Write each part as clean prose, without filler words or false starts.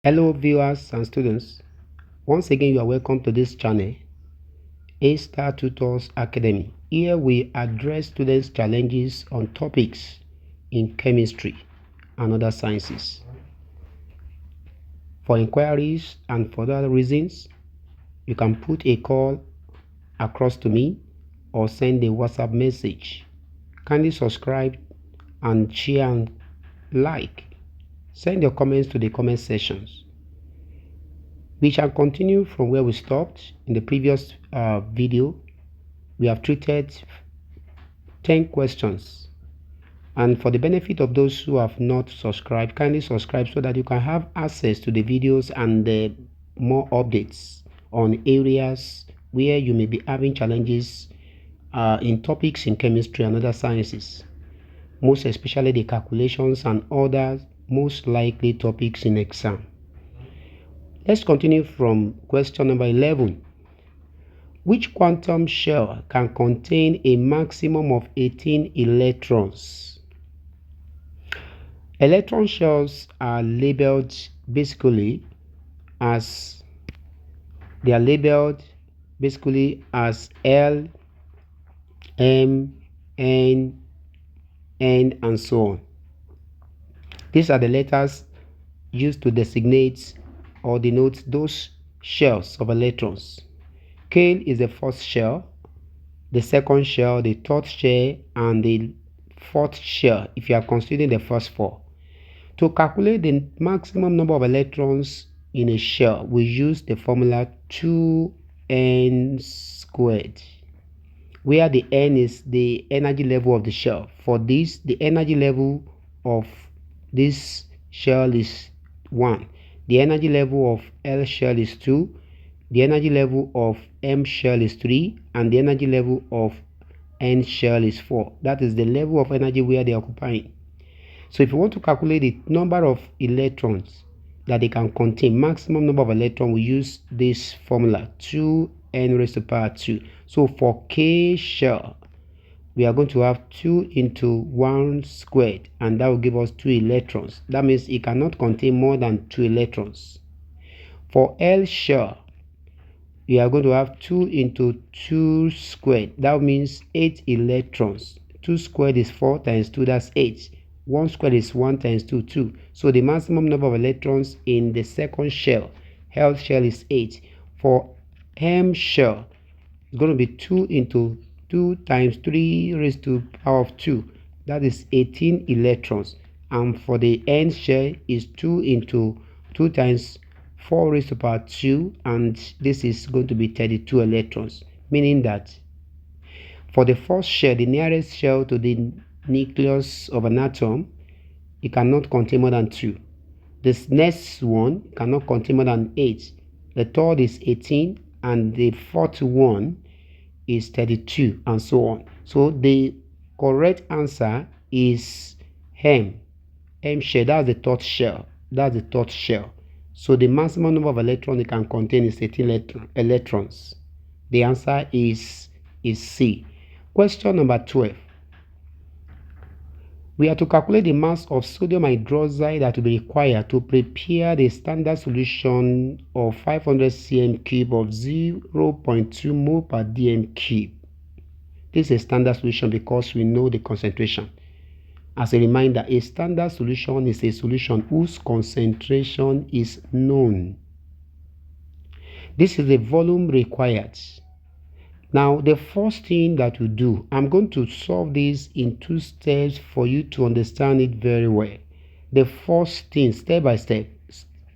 Hello viewers and students, once again you are welcome to this channel, A-Startutors Academy. Here we address students' challenges on topics in chemistry and other sciences. For inquiries and for other reasons, you can put a call across to me or send a WhatsApp message. Kindly subscribe and share and like. Send your comments to the comment sections. We shall continue from where we stopped in the previous video. We have treated 10 questions, and for the benefit of those who have not subscribed, kindly subscribe so that you can have access to the videos and more updates on areas where you may be having challenges in topics in chemistry and other sciences, most especially the calculations and other most likely topics in exam. Let's continue from question number 11. Which quantum shell can contain a maximum of 18 electrons? Electron shells are labeled basically as L, M, N, and so on. These are the letters used to designate or denote those shells of electrons. K is the first shell, the second shell, the third shell, and the fourth shell if you are considering the first four. To calculate the maximum number of electrons in a shell, we use the formula 2n squared, where the n is the energy level of the shell. For this, the energy level of this shell is 1. The energy level of L shell is 2. The energy level of M shell is 3. And the energy level of N shell is 4. That is the level of energy where they are occupying. So if you want to calculate the number of electrons that they can contain, maximum number of electrons, we use this formula 2n raised to the power 2. So for K shell, we are going to have 2 into 1 squared, and that will give us 2 electrons. That means it cannot contain more than 2 electrons. For L shell, we are going to have 2 into 2 squared. That means 8 electrons. 2 squared is 4 times 2, that's 8. 1 squared is 1 times 2, 2. So the maximum number of electrons in the second shell, L shell, is 8. For M shell, it's going to be 2 into 2 times 3 raised to the power of 2. That is 18 electrons. And for the N shell is 2 into 2 times 4 raised to the power 2. And this is going to be 32 electrons. Meaning that for the first shell, the nearest shell to the nucleus of an atom, it cannot contain more than 2. This next one cannot contain more than 8. The third is 18. And the fourth one is 32, and so on. So the correct answer is M shell. That's the third shell. So the maximum number of electrons it can contain is 18 electrons. The answer is C. Question number 12. We are to calculate the mass of sodium hydroxide that will be required to prepare the standard solution of 500 cm cube of 0.2 mole per dm cube. This is a standard solution because we know the concentration. As a reminder, a standard solution is a solution whose concentration is known. This is the volume required. Now, the first thing that we do, I'm going to solve this in 2 steps for you to understand it very well. The first thing, step by step,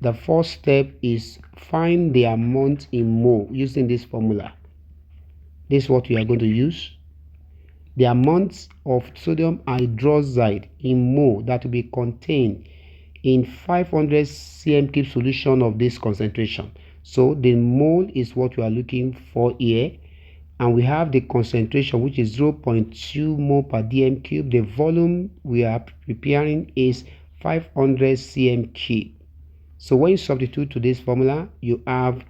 the first step is find the amount in mole using this formula. This is what we are going to use. The amount of sodium hydroxide in mole that will be contained in 500 cm cube solution of this concentration. So the mole is what we are looking for here. And we have the concentration, which is 0.2 mole per dm cube. The volume we are preparing is 500 cm cube. So when you substitute to this formula, you have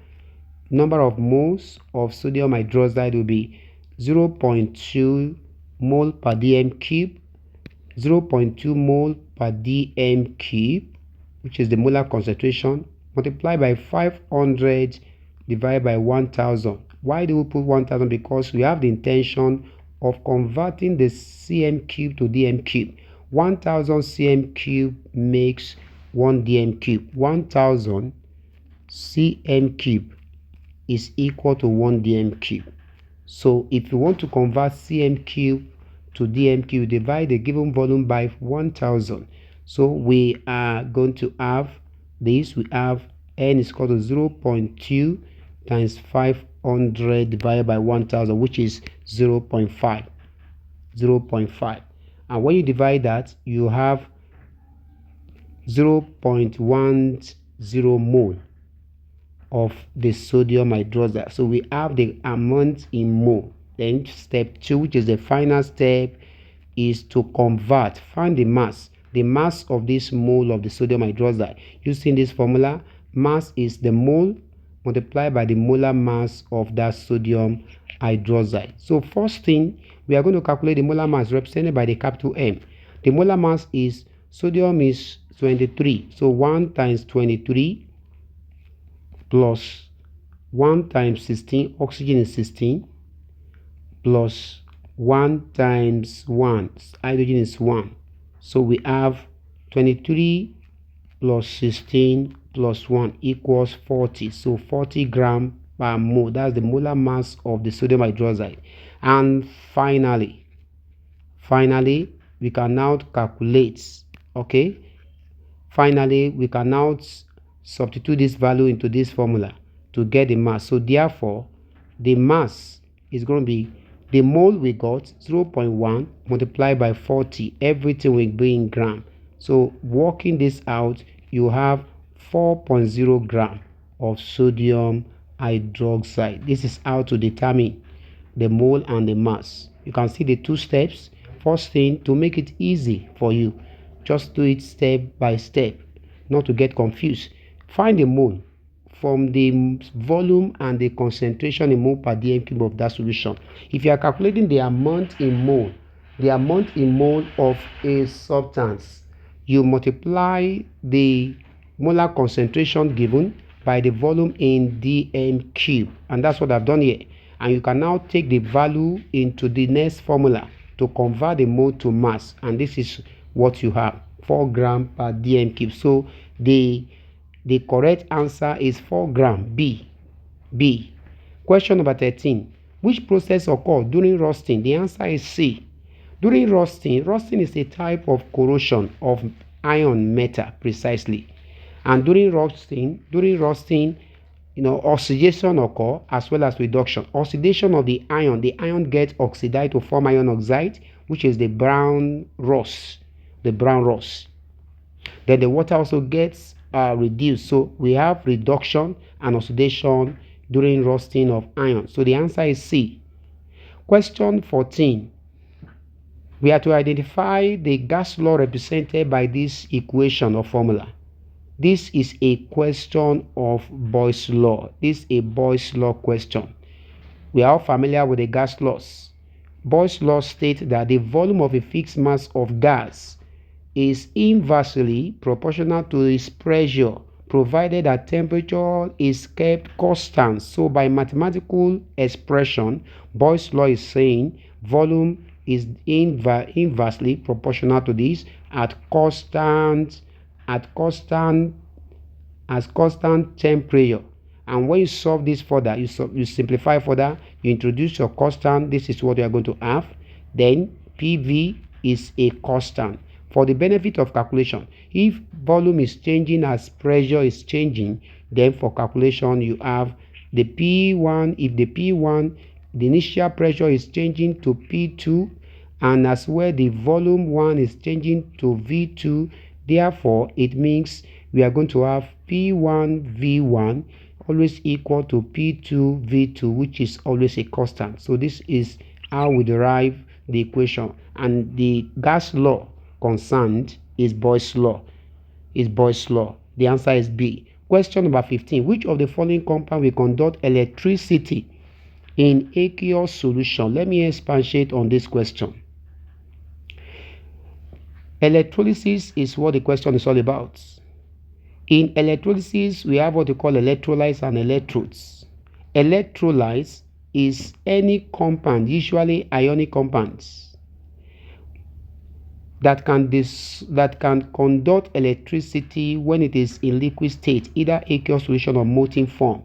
number of moles of sodium hydroxide will be 0.2 mole per dm cube, 0.2 mole per dm cube, which is the molar concentration, multiply by 500 divided by 1000. Why do we put 1000? Because we have the intention of converting the cm cube to dm cube. 1000 cm cube makes 1 dm cube. 1000 cm cube is equal to 1 dm cube. So if you want to convert cm cube to dm cube, divide the given volume by 1000. So we are going to have this. We have n is equal to 0.2 times 500 divided by 1000, which is 0.5. And when you divide that, you have 0.10 mole of the sodium hydroxide. So we have the amount in mole. Then step 2, which is the final step, is to convert, find the mass of this mole of the sodium hydroxide. Using this formula, mass is the mole multiplied by the molar mass of that sodium hydroxide. So first thing, we are going to calculate the molar mass represented by the capital M. The molar mass is, sodium is 23, so 1 times 23 plus 1 times 16, oxygen is 16, plus 1 times 1, hydrogen is 1. So we have 23 plus 16 plus 1 equals 40. So 40 grams per mole. That's the molar mass of the sodium hydroxide. And finally, we can now calculate, okay? Finally, we can now substitute this value into this formula to get the mass. So therefore, the mass is going to be, the mole we got, 0.1 multiplied by 40. Everything will be in gram. So working this out, you have 4.0 gram of sodium hydroxide. This is how to determine the mole and the mass. You can see the 2 steps. First thing, to make it easy for you, just do it step by step, not to get confused. Find the mole from the volume and the concentration in mole per dm cube of that solution. If you are calculating the amount in mole of a substance, you multiply the molar concentration given by the volume in dm cube, and that's what I've done here. And you can now take the value into the next formula to convert the mole to mass, and this is what you have, 4 grams per dm cube. So the correct answer is 4 grams, B. Question number 13. Which process occurs during rusting? The answer is C. During rusting is a type of corrosion of iron metal precisely. And during rusting, oxidation occurs as well as reduction. Oxidation of the iron gets oxidized to form iron oxide, which is the brown rust. Then the water also gets reduced. So we have reduction and oxidation during rusting of iron. So the answer is C. Question 14. We are to identify the gas law represented by this equation or formula. This is a question of Boyle's law. This is a Boyle's law question. We are all familiar with the gas laws. Boyle's law states that the volume of a fixed mass of gas is inversely proportional to its pressure, provided that temperature is kept constant. So by mathematical expression, Boyle's law is saying volume is inversely proportional to this at constant temperature. And when you solve this further, you simplify further, you introduce your constant. This is what you are going to have. Then PV is a constant. For the benefit of calculation, if volume is changing as pressure is changing, then for calculation you have the P1. If the P1, the initial pressure is changing to P2, and as well the volume 1 is changing to V2, therefore it means we are going to have P1 V1 always equal to P2 V2, which is always a constant. So this is how we derive the equation, and the gas law concerned is Boyle's law. The answer is B. Question number 15. Which of the following compound will conduct electricity in aqueous solution? Let me expatiate on this question. Electrolysis is what the question is all about. In electrolysis, we have what we call electrolytes and electrodes. Electrolytes is any compound, usually ionic compounds, that can conduct electricity when it is in liquid state, either aqueous solution or molten form.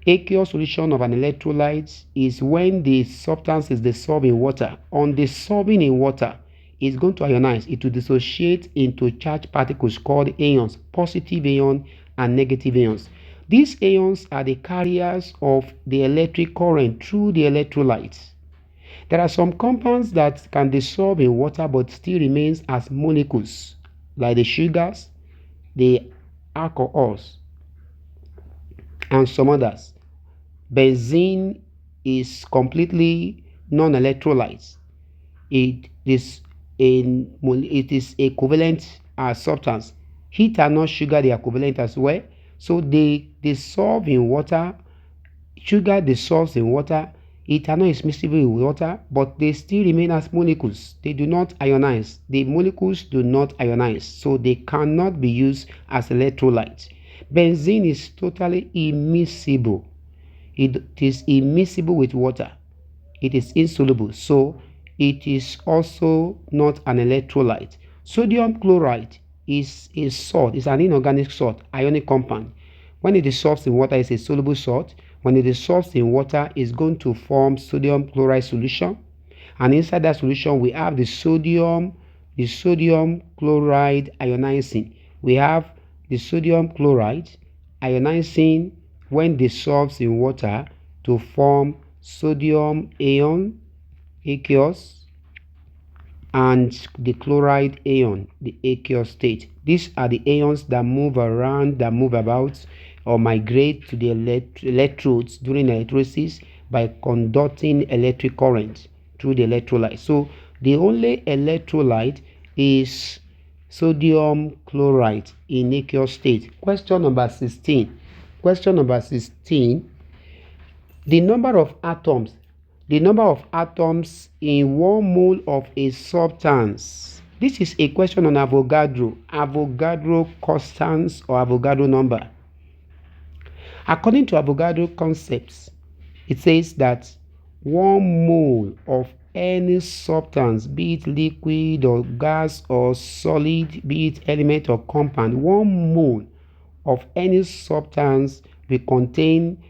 Aqueous solution of an electrolyte is when the substance is dissolved in water. On dissolving in water, it's going to ionize. It will dissociate into charged particles called ions, positive ion and negative ions. These ions are the carriers of the electric current through the electrolytes. There are some compounds that can dissolve in water but still remains as molecules, like the sugars, the alcohols, and some others. Benzene is completely non-electrolyte. It is a covalent substance. Heat and not sugar, they are covalent as well. So they dissolve in water. Sugar dissolves in water. Ethanol is miscible in water, but they still remain as molecules. They do not ionize. The molecules do not ionize, so they cannot be used as electrolytes. Benzene is totally immiscible. It is immiscible with water. It is insoluble, so it is also not an electrolyte. Sodium chloride is a salt. It's an inorganic salt, ionic compound. When it dissolves in water, it's a soluble salt. When it dissolves in water, it's going to form sodium chloride solution. And inside that solution, we have the sodium chloride ionizing. We have the sodium chloride ionizing when dissolves in water to form sodium ion, aqueous, and the chloride ion, the aqueous state. These are the ions that move around, that move about or migrate to the electrodes during electrolysis by conducting electric current through the electrolyte. So the only electrolyte is sodium chloride in aqueous state. Question number 16. Question number 16. The number of atoms in 1 mole of a substance. This is a question on Avogadro constants or Avogadro number. According to Avogadro concepts, it says that 1 mole of any substance, be it liquid or gas or solid, be it element or compound, 1 mole of any substance will contain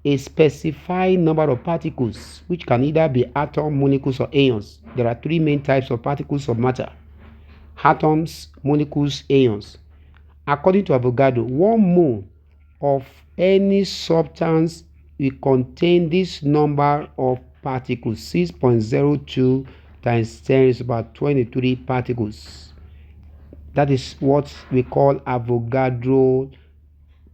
a specified number of particles, which can either be atoms, molecules, or ions. There are 3 main types of particles of matter: atoms, molecules, ions. According to Avogadro, 1 mole of any substance will contain this number of particles, 6.02 times 10 is about 23 particles. That is what we call Avogadro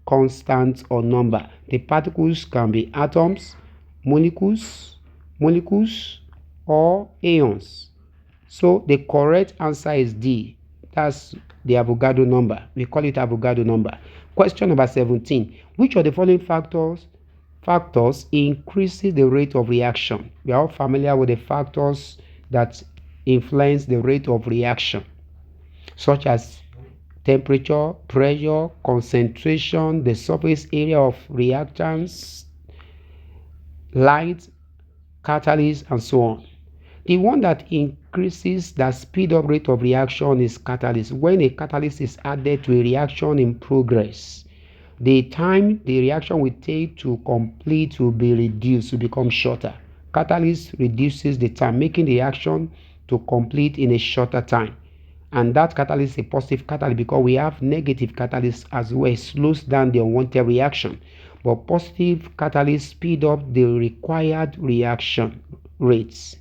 constant or number. The particles can be atoms, molecules, or ions. So the correct answer is D. That's the Avogadro number. We call it Avogadro number. Question number 17. Which of the following factors increases the rate of reaction? We are all familiar with the factors that influence the rate of reaction, such as temperature, pressure, concentration, the surface area of reactants, light, catalyst, and so on. The one that increases the speed up rate of reaction is catalyst. When a catalyst is added to a reaction in progress, the time the reaction will take to complete will be reduced, to become shorter. Catalyst reduces the time, making the reaction to complete in a shorter time. And that catalyst is a positive catalyst, because we have negative catalyst as well. It slows down the unwanted reaction. But positive catalyst speed up the required reaction rates.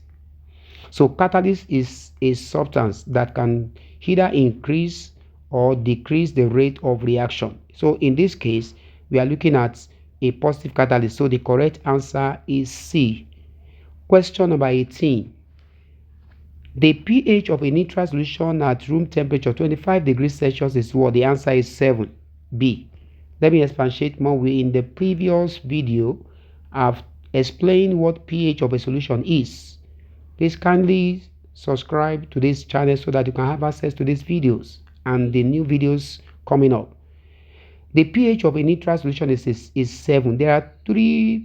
So catalyst is a substance that can either increase or decrease the rate of reaction. So in this case, we are looking at a positive catalyst. So the correct answer is C. Question number 18. The pH of a neutral solution at room temperature 25 degrees Celsius is what? The answer is 7. B. Let me expatiate more. In the previous video, I've explained what pH of a solution is. Please kindly subscribe to this channel so that you can have access to these videos and the new videos coming up. The pH of a neutral solution is 7. There are 3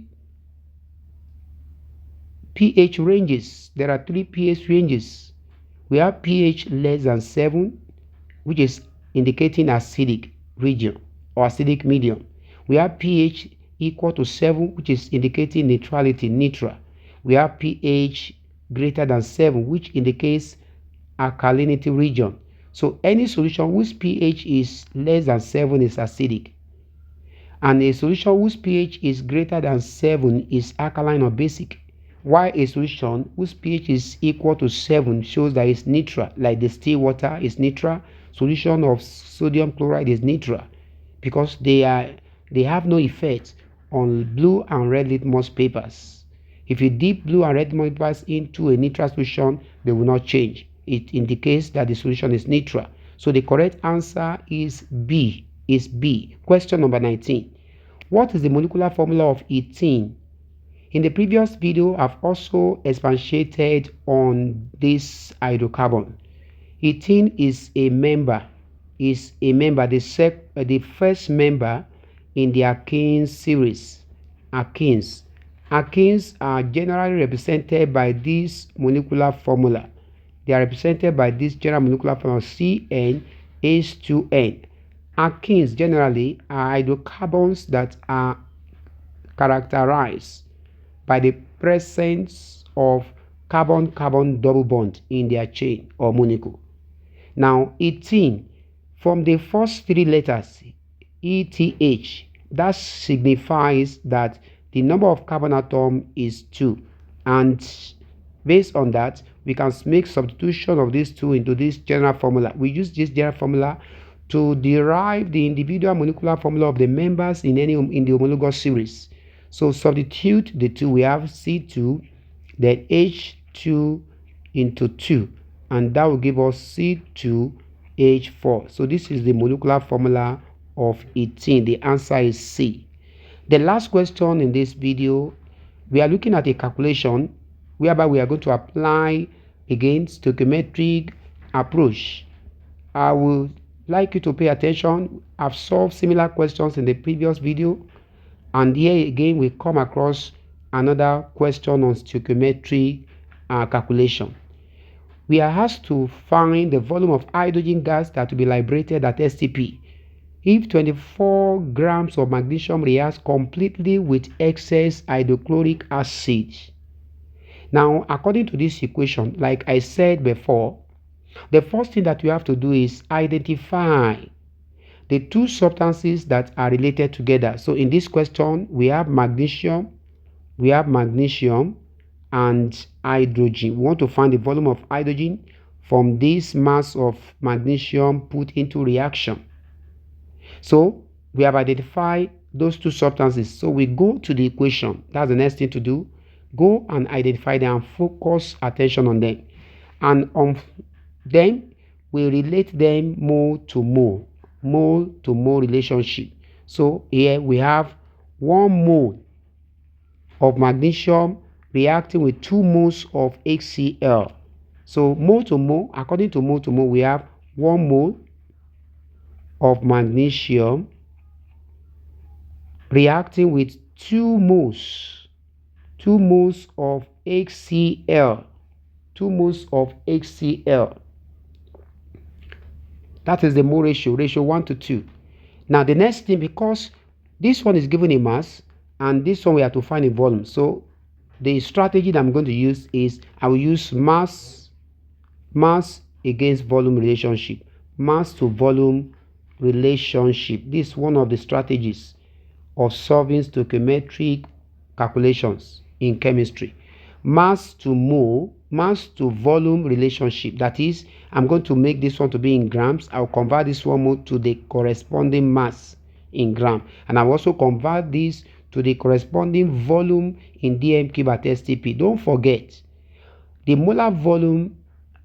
pH ranges. There are 3 pH ranges. We have pH less than 7, which is indicating acidic region or acidic medium. We have pH equal to 7, which is indicating neutrality, neutral. We have pH greater than 7, which indicates alkalinity region. So any solution whose pH is less than 7 is acidic, and a solution whose pH is greater than 7 is alkaline or basic, while a solution whose pH is equal to 7 shows that it's neutral, like the still water is neutral. Solution of sodium chloride is neutral because they have no effect on blue and red litmus papers. If you dip blue and red litmus papers into a neutral solution, they will not change. It indicates that the solution is neutral. So the correct answer is B. Question number 19. What is the molecular formula of ethene? In the previous video, I've also expatiated on this hydrocarbon. Ethene is a member, the first member in the alkene series. Alkenes are generally represented by this molecular formula. They are represented by this general molecular formula CnH2n. Alkenes generally are hydrocarbons that are characterized by the presence of carbon-carbon double bond in their chain or molecule. Now, ethene, from the first 3 letters, ETH, that signifies that the number of carbon atom is 2. And based on that, we can make substitution of these 2 into this general formula. We use this general formula to derive the individual molecular formula of the members in the homologous series. So substitute the 2, we have C2, then H2 into 2, and that will give us C2H4. So this is the molecular formula of ethene. The answer is C. The last question in this video, we are looking at a calculation whereby we are going to apply again stoichiometric approach. I would like you to pay attention. I've solved similar questions in the previous video, and here again we come across another question on stoichiometric calculation. We are asked to find the volume of hydrogen gas that will be liberated at STP if 24 grams of magnesium reacts completely with excess hydrochloric acid. Now, according to this equation, like I said before, the first thing that you have to do is identify the 2 substances that are related together. So in this question, we have magnesium and hydrogen. We want to find the volume of hydrogen from this mass of magnesium put into reaction. So we have identified those 2 substances. So we go to the equation. That's the next thing to do. Go and identify them and focus attention on them. And then we relate them mole to mole relationship. So here we have 1 mole of magnesium reacting with 2 moles of HCl. So mole to mole, according to mole to mole, we have 1 mole of magnesium reacting with 2 moles of HCl. That is the mole ratio 1 to 2. Now the next thing, because this one is given a mass and this one we have to find a volume, so the strategy that I'm going to use is I will use mass against volume relationship, mass to volume relationship. This is one of the strategies of solving stoichiometric calculations in chemistry. Mass to volume relationship. That is, I'm going to make this one to be in grams. I'll convert this one more to the corresponding mass in gram, and I'll also convert this to the corresponding volume in dm cube at STP. Don't forget, the molar volume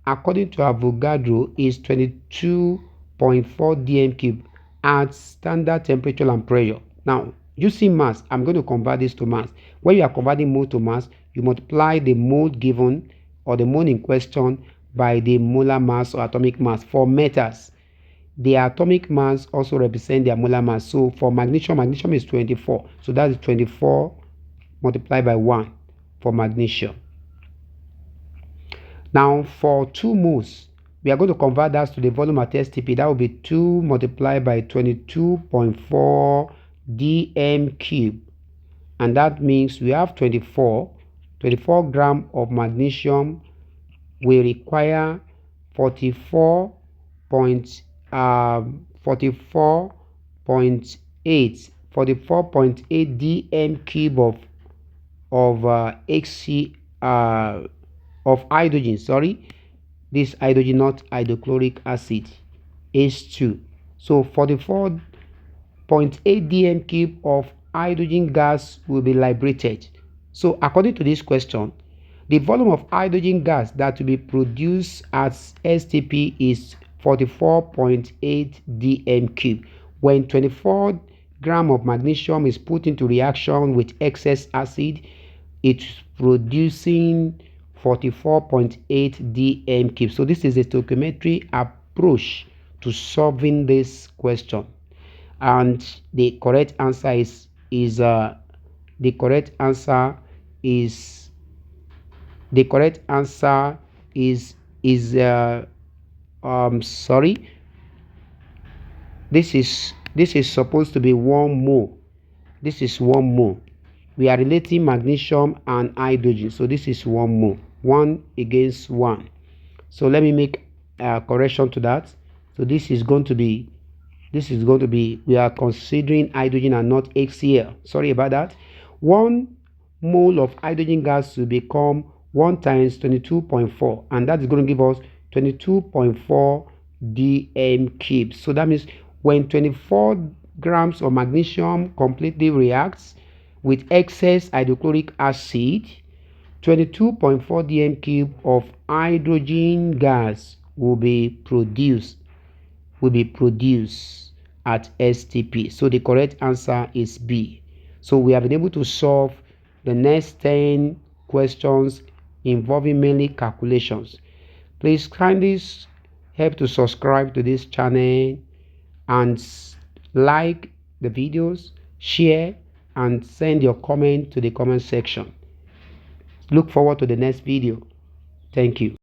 according to Avogadro is 22.4 dm cube at standard temperature and pressure. Now, using mass, I'm going to convert this to mass. When you are converting mole to mass, you multiply the mole given or the mole in question by the molar mass or atomic mass. For metals, their atomic mass also represent their molar mass. So for magnesium, magnesium is 24. So that is 24 multiplied by 1 for magnesium. Now for 2 moles, we are going to convert that to the volume at STP. That will be 2 multiplied by 22.4 dm cube. And that means we have 24 grams of magnesium. We require 44.8 dm cube of HC of hydrogen. Sorry, this hydrogen, not hydrochloric acid, H2. So 44.8 dm cube of hydrogen gas will be liberated. So according to this question, the volume of hydrogen gas that will be produced at STP is 44.8 dm cube. When 24 grams of magnesium is put into reaction with excess acid, it's producing 44.8 dm cube. So this is a stoichiometry approach to solving this question, and the correct answer is sorry, this is supposed to be 1 mole. This is 1 mole. We are relating magnesium and hydrogen, so this is 1 mole, 1 against 1. So let me make a correction to that. So this is going to be, we are considering hydrogen and not HCl. Sorry about that. 1 mole of hydrogen gas will become 1 times 22.4, and that is going to give us 22.4 dm cubes. So that means when 24 grams of magnesium completely reacts with excess hydrochloric acid, 22.4 dm cube of hydrogen gas will be produced at STP. So the correct answer is B. So we have been able to solve the next 10 questions involving mainly calculations. Please kindly help to subscribe to this channel and like the videos, share, and send your comment to the comment section. Look forward to the next video. Thank you.